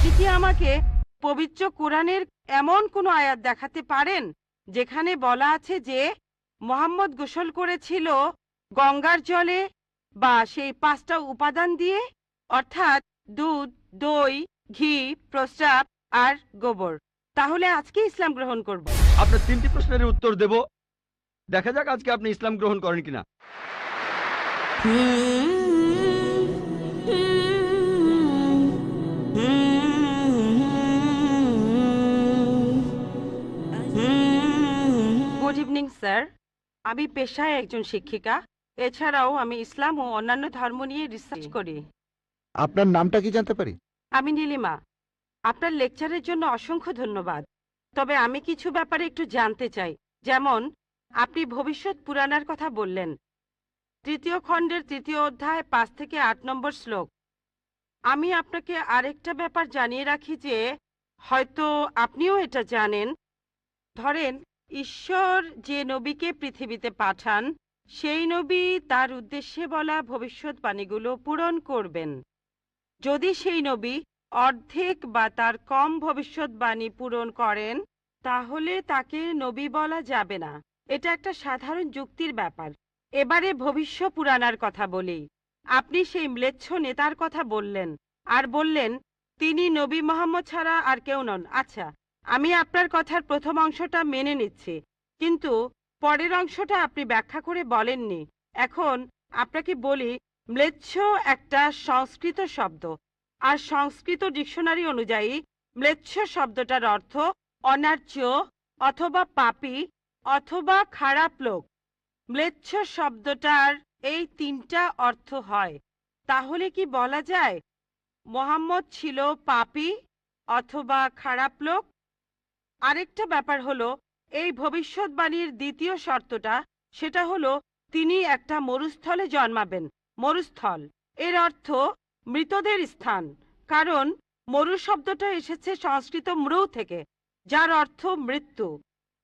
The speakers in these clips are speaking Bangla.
আপনি কি আমাকে পবিত্র কোরআনের এমন কোনো আয়াত দেখাতে পারেন যেখানে বলা আছে যে মুহাম্মদ গোসল করেছিল গঙ্গার জলে বা সেই 5টা উপাদান দিয়ে, অর্থাৎ দুধ, দই, ঘি, প্রস্রাব আর গোবর? তাহলে আজকে ইসলাম গ্রহণ করব। আপনার 3টি প্রশ্নের উত্তর দেব, দেখা যাক আজকে আপনি ইসলাম গ্রহণ করেন কিনা। Good evening sir. আমি পেশায় একজন শিক্ষিকা। এছাড়াও আমি ইসলাম ও অন্যান্য ধর্ম নিয়ে রিসার্চ করি। আপনার নামটা কি জানতে পারি? আমি নীলিমা। আপনার লেকচারের জন্য অসংখ্য ধন্যবাদ। তবে আমি কিছু ব্যাপারে একটু জানতে চাই। যেমন, আপনি ভবিষ্যৎ পুরাণের কথা বললেন, 3য় খণ্ডের 3য় অধ্যায় 5 থেকে 8 নম্বর শ্লোক। আমি আপনাকে আরেকটা ব্যাপার জানিয়ে রাখি যে হয়তো আপনিও এটা জানেন। ধরেন, ঈশ্বর যে নবীকে পৃথিবীতে পাঠান, সেই নবী তার উদ্দেশ্যে বলা ভবিষ্যৎবাণীগুলো পূরণ করবেন। যদি সেই নবী অর্ধেক বা তার কম ভবিষ্যৎবাণী পূরণ করেন, তাহলে তাকে নবী বলা যাবে না। এটা একটা সাধারণ যুক্তির ব্যাপার। এবারে ভবিষ্য পুরাণার কথা বলি। আপনি সেই ম্লেচ্ছ নেতার কথা বললেন আর বললেন তিনি নবী মোহাম্মদ ছাড়া আর কেউ নন। আচ্ছা, আমি আপনার কথার প্রথম অংশটা মেনে নিচ্ছি, কিন্তু পরের অংশটা আপনি ব্যাখ্যা করে বলেননি। এখন আপনাকে বলি, ম্লেচ্ছ একটা সংস্কৃত শব্দ, আর সংস্কৃত ডিকশনারি অনুযায়ী ম্লেচ্ছ শব্দটার অর্থ অনার্য অথবা পাপী অথবা খারাপ লোক। ম্লেচ্ছ শব্দটার এই 3টা অর্থ হয়। তাহলে কি বলা যায় মোহাম্মদ ছিল পাপী অথবা খারাপ লোক? আরেকটা ব্যাপার হলো, এই ভবিষ্যৎবাণীর দ্বিতীয় শর্তটা, সেটা হলো তিনি একটা মরুস্থলে জন্মাবেন। মরুস্থল এর অর্থ মৃতদের স্থান, কারণ মরু শব্দটা এসেছে সংস্কৃত মৃ থেকে, যার অর্থ মৃত্যু।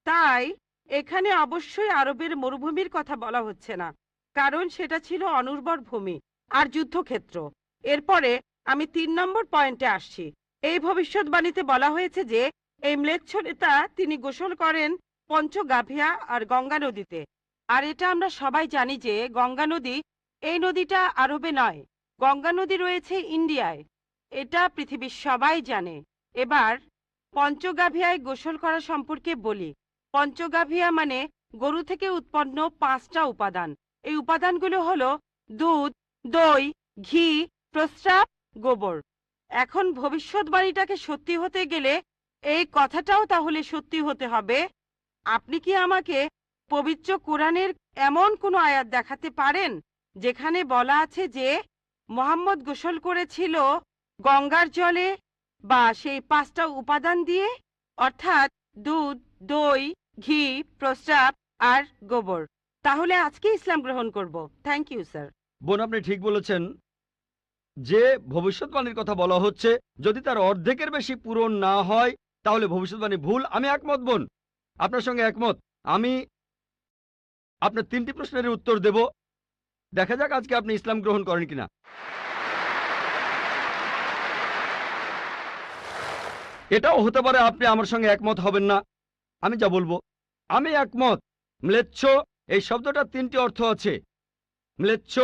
তাই এখানে অবশ্যই আরবের মরুভূমির কথা বলা হচ্ছে না, কারণ সেটা ছিল অনুর্বর ভূমি আর যুদ্ধক্ষেত্র। এরপরে আমি 3 নম্বর পয়েন্টে আসছি। এই ভবিষ্যৎবাণীতে বলা হয়েছে যে এই ম্লেচ্ছ নেতা তিনি গোসল করেন পঞ্চগাভিয়া আর গঙ্গা নদীতে। আর এটা আমরা সবাই জানি যে গঙ্গা নদী, এই নদীটা আরবে নয়, গঙ্গা নদী রয়েছে ইন্ডিয়ায়। এটা পৃথিবীর সবাই জানে। এবার পঞ্চগাভিয়ায় গোসল করা সম্পর্কে বলি। পঞ্চগাভিয়া মানে গরু থেকে উৎপন্ন 5টা উপাদান। এই উপাদানগুলো হলো দুধ, দই, ঘি, প্রস্রাব, গোবর। এখন ভবিষ্যৎবাণীটাকে সত্যি হতে গেলে এই কথাটাও তাহলে সত্যি হতে হবে। আপনি কি আমাকে পবিত্র কোরআনের এমন কোনো আয়াত দেখাতে পারেন যেখানে বলা আছে যে মুহাম্মদ গোসল করেছিল গঙ্গার জলে বা সেই 5টা উপাদান দিয়ে, অর্থাৎ দুধ, দই, ঘি, প্রস্রাব আর গোবর? তাহলে আজকে ইসলাম গ্রহণ করব। Thank you sir. বোন, আপনি ঠিক বলেছেন যে ভবিষ্যৎবাণীর কথা বলা হচ্ছে, যদি তার অর্ধেকের বেশি পূরণ না হয় তাহলে ভবিষ্যৎবাণী ভুল। আমি একমত বোন, আপনার সঙ্গে একমত। আমি আপনার 3টি প্রশ্নের উত্তর দেব, দেখা যাক আজকে আপনি ইসলাম গ্রহণ করেন কিনা। এটাও হতে পারে আপনি আমার সঙ্গে একমত হবেন না। আমি যা বলবো, আমি একমত। ম্লেচ্ছ এই শব্দটার 3টি অর্থ আছে। ম্লেচ্ছ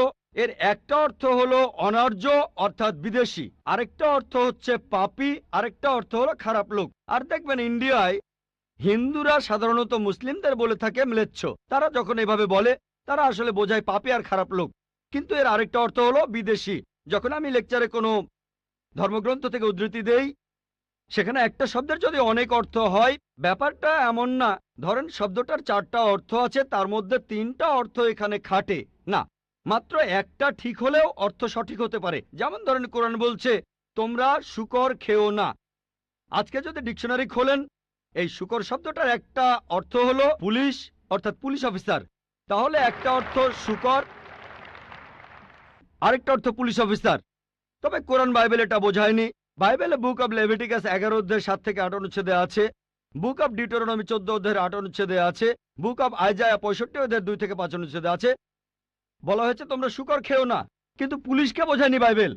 এর একটা অর্থ হলো অনার্য অর্থাৎ বিদেশি, আরেকটা অর্থ হচ্ছে পাপী, আরেকটা অর্থ হলো খারাপ লোক। আর দেখবেন ইন্ডিয়ায় হিন্দুরা সাধারণত মুসলিমদের বলে থাকে ম্লেচ্ছ। তারা যখন এভাবে বলে তারা আসলে বোঝায় পাপী আর খারাপ লোক, কিন্তু এর আরেকটা অর্থ হলো বিদেশি। যখন আমি লেকচারে কোনো ধর্মগ্রন্থ থেকে উদ্ধৃতি দেই, সেখানে একটা শব্দের যদি অনেক অর্থ হয়, ব্যাপারটা এমন না ধরেন শব্দটার 4টা অর্থ আছে, তার মধ্যে 3টা অর্থ এখানে খাটে না, মাত্র একটা ঠিক হলেও অর্থ সঠিক হতে পারে। যেমন ধরেন কোরআন বলছে তোমরা শূকর খেও না। আজকে যদি ডিকশনারি খোলেন, এই শূকর শব্দটার একটা অর্থ হলো পুলিশ অর্থাৎ পুলিশ অফিসার, তাহলে একটা অর্থ শূকর, আরেকটা অর্থ পুলিশ অফিসার। তবে কোরআন বাইবেল এটা বোঝায়নি। বাইবেলে বুক অব লেভিটিকাস 11 অধ্যায় 7 থেকে 8 অনুচ্ছেদে আছে, বুক অব ডিউটেরোনমি 14 অধ্যায়ের 8 অনুচ্ছেদে আছে, বুক অব আইজায়া 65 অধ্যায়ের 2 থেকে 5 অনুচ্ছেদে আছে, বলা হয়েছে তোমরা শূকর খেও না, কিন্তু পুলিশকে বোঝায়নি বাইবেল।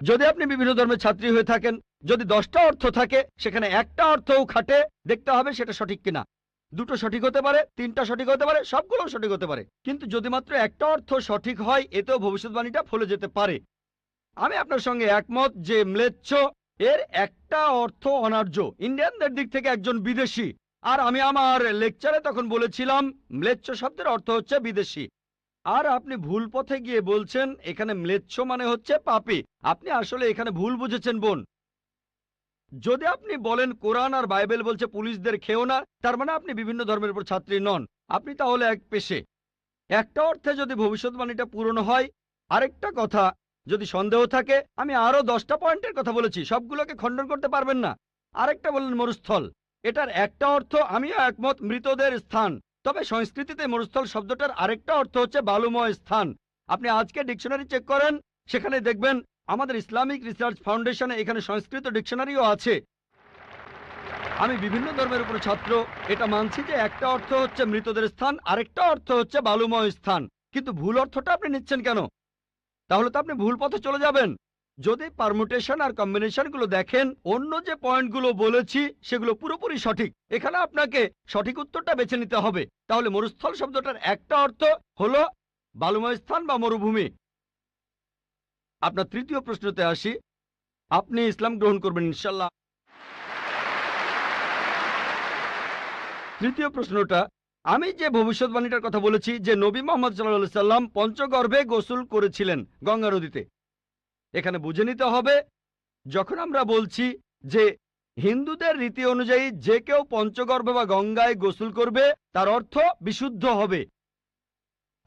যদি আপনি বিভিন্ন ধর্মের ছাত্রী হয়ে থাকেন, যদি 10টা অর্থ থাকে সেখানে একটা অর্থও খাটে, দেখতে হবে সেটা সঠিক কিনা। দুটো সঠিক হতে পারে, 3টা সঠিক হতে পারে, সবগুলো সঠিক হতে পারে, কিন্তু যদি মাত্র একটা অর্থ সঠিক হয় এতেও ভবিষ্যৎবাণীটা ফলে যেতে পারে। আমি আপনার সঙ্গে একমত যে ম্লেচ্ছ এর একটা অর্থ অনার্য, ইন্ডিয়ানদের দিক থেকে একজন বিদেশি। আর আমি আমার লেকচারে তখন বলেছিলাম ম্লেচ্ছ শব্দের অর্থ হচ্ছে বিদেশি। আর আপনি ভুল পথে গিয়ে বলছেন এখানে ম্লেচ্ছ মানে হচ্ছে পাপী। আপনি আসলে এখানে ভুল বুঝেছেন বোন। যদি আপনি বলেন কোরআন আর বাইবেল বলছে পুলিশদের খেও না, তার মানে আপনি বিভিন্ন ধর্মের উপর ছাত্রী নন, আপনি তাহলে এক পেশে। একটা অর্থে যদি ভবিষ্যৎবাণীটা পূরণ হয়। আরেকটা কথা, যদি সন্দেহ থাকে, আমি আরো 10টা পয়েন্টের কথা বলেছি, সবগুলোকে খণ্ডন করতে পারবেন না। আরেকটা বললেন মরুস্থল, এটার একটা অর্থ আমিও একমত, মৃতদের স্থান। তবে সংস্কৃতিতে মরুস্থল শব্দটার আরেকটা অর্থ হচ্ছে বালুময় স্থান। আপনি আজকে ডিকশনারি চেক করেন, সেখানে দেখবেন আমাদের ইসলামিক রিসার্চ ফাউন্ডেশনে এখানে সংস্কৃত ডিকশনারিও আছে। আমি বিভিন্ন ধর্মের উপর ছাত্র, এটা মানছি যে একটা অর্থ হচ্ছে মৃতদের স্থান, আরেকটা অর্থ হচ্ছে বালুময় স্থান। কিন্তু ভুল অর্থটা আপনি নিচ্ছেন কেন? তাহলে তো আপনি ভুল পথে চলে যাবেন। যদি পারমুটেশন আর কম্বিনেশন গুলো দেখেন, অন্য যে পয়েন্টগুলো বলেছি সেগুলো পুরোপুরি সঠিক। এখানে আপনাকে সঠিক উত্তরটা বেছে নিতে হবে। তাহলে মরুস্থল শব্দটার একটা অর্থ হলো বালুময় স্থান বা মরুভূমি। আপনার তৃতীয় প্রশ্নতে আসি, আপনি ইসলাম গ্রহণ করবেন ইনশাল্লাহ। তৃতীয় প্রশ্নটা, আমি যে ভবিষ্যৎবাণীটার কথা বলেছি যে নবী মোহাম্মদ সাল্লাল্লাহু আলাইহি সাল্লাম পঞ্চগর্ভে গোসল করেছিলেন গঙ্গা নদীতে, এখানে বুঝে নিতে হবে যখন আমরা বলছি যে হিন্দুদের রীতি অনুযায়ী যে কেউ পঞ্চগর্ভে বা গঙ্গায় গোসল করবে তার অর্থ বিশুদ্ধ হবে।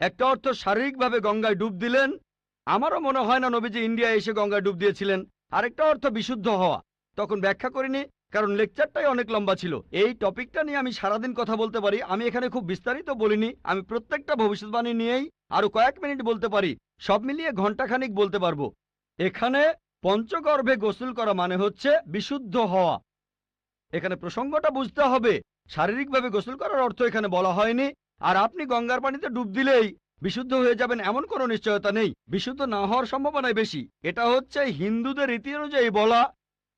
একটা অর্থ শারীরিকভাবে গঙ্গায় ডুব দিলেন, আমারও মনে হয় না নবীজি ইন্ডিয়ায় এসে গঙ্গায় ডুব দিয়েছিলেন। আরেকটা অর্থ বিশুদ্ধ হওয়া, তখন ব্যাখ্যা করিনি কারণ লেকচারটাই অনেক লম্বা ছিল। এই টপিকটা নিয়ে আমি সারাদিন কথা বলতে পারি, আমি এখানে খুব বিস্তারিত বলিনি। আমি প্রত্যেকটা ভবিষ্যৎবাণী নিয়েই আরো কয়েক মিনিট বলতে পারি, সব মিলিয়ে ঘন্টাখানিক বলতে পারবো। এখানে পঞ্চগর্ভে গোসল করা মানে হচ্ছে বিশুদ্ধ হওয়া। এখানে প্রসঙ্গটা বুঝতে হবে, শারীরিকভাবে গোসল করার অর্থ এখানে বলা হয়নি। আর আপনি গঙ্গার পানিতে ডুব দিলেই বিশুদ্ধ হয়ে যাবেন এমন কোনো নিশ্চয়তা নেই, বিশুদ্ধ না হওয়ার সম্ভাবনাই বেশি। এটা হচ্ছে হিন্দুদের রীতি অনুযায়ী বলা।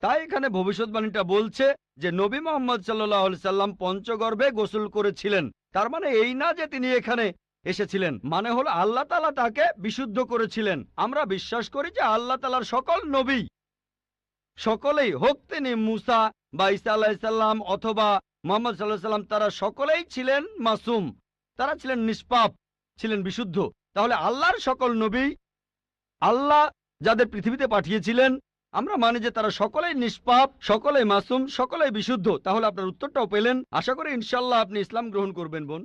তাই এখানে ভবিষ্যৎবাণীটা বলছে যে নবী মোহাম্মদ সাল্লাল্লাহু আলাইহি সাল্লাম পঞ্চগর্ভে গোসল করেছিলেন। তার মানে এই না যে তিনি এখানে এসেছিলেন, মানে হলো আল্লাহ তাআলা তাকে বিশুদ্ধ করেছিলেন। আমরা বিশ্বাস করি যে আল্লাহ তাআলার সকল নবী, সকলেই, হোক তিনি মুসা বা ঈসা আলাইহিস সালাম অথবা মুহাম্মদ সাল্লাল্লাহু আলাইহি সাল্লাম, তারা সকলেই ছিলেন মাসুম, তারা ছিলেন নিষ্পাপ, ছিলেন বিশুদ্ধ। তাহলে আল্লাহর সকল নবী, আল্লাহ যাদের পৃথিবীতে পাঠিয়েছিলেন, আমরা মানি যে তারা সকলেই নিষ্পাপ, সকলেই মাসুম, সকলেই বিশুদ্ধ। তাহলে আপনার উত্তরটাও পেলেন। আশা করি ইনশাআল্লাহ আপনি ইসলাম গ্রহণ করবেন বোন।